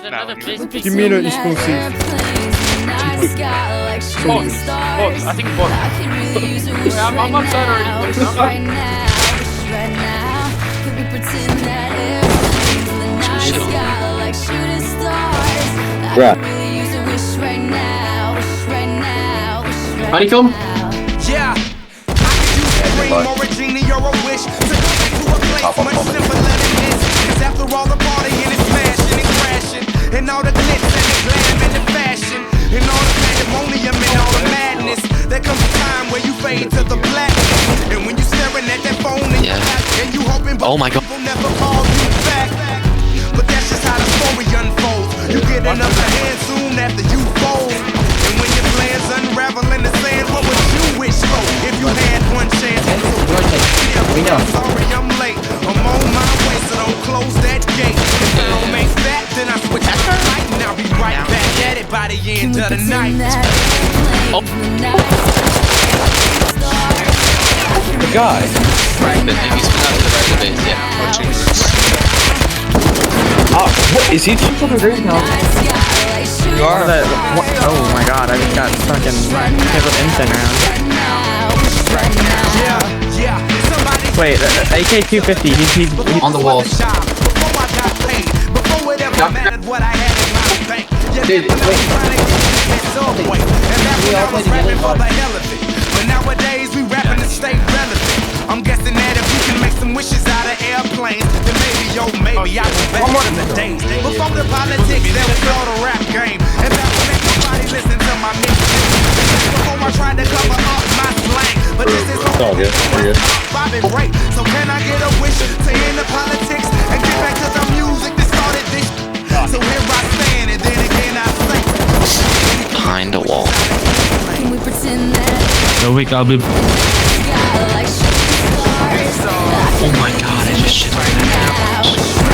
Another big Give me an explosive. box. I think box. I'm upset already. Right. Honeycomb? Yeah. I could use a dream or a genie or a wish to go back to a place much simpler than this. 'Cause after all the partying and smashing and crashing, and all the glitz and the glam and the fashion, and all the pandemonium and all the madness, there comes a time where you fade to the black. And when you staring at that phone in your back, and you hoping but people never call you back. But that's just how the story unfolds. You get another hand soon after you fold. And when your plans unravel in the sand, what would you wish for if you had one chance? I'm sorry I'm late. I'm on my way, so don't close that gate. If I don't make that, then I switch to fight, and I'll be right back at it by the end of the night. The guy. Fragment, if he's been out to the right of it, yeah. What is he? You are that. Oh my god, I just got fucking hit with instant round. Wait, AK-250, he's on the wall. Dude, wait. But nowadays we rapping to stay relevant. I'm guessing that if we can make some wishes out of airplanes, then maybe, maybe I will back in the days. Before the politics, there was all the rap game. And back when ain't nobody listen to my mixtape. Before I tried to cover up my slang. But this is all good. Bobby Ray. So can I get a wish to end the politics and get back to the music that started this? So here I stand, and then again I say, Behind a wall. Can we pretend that no weak, I'll be. Oh my god, I just shit right now.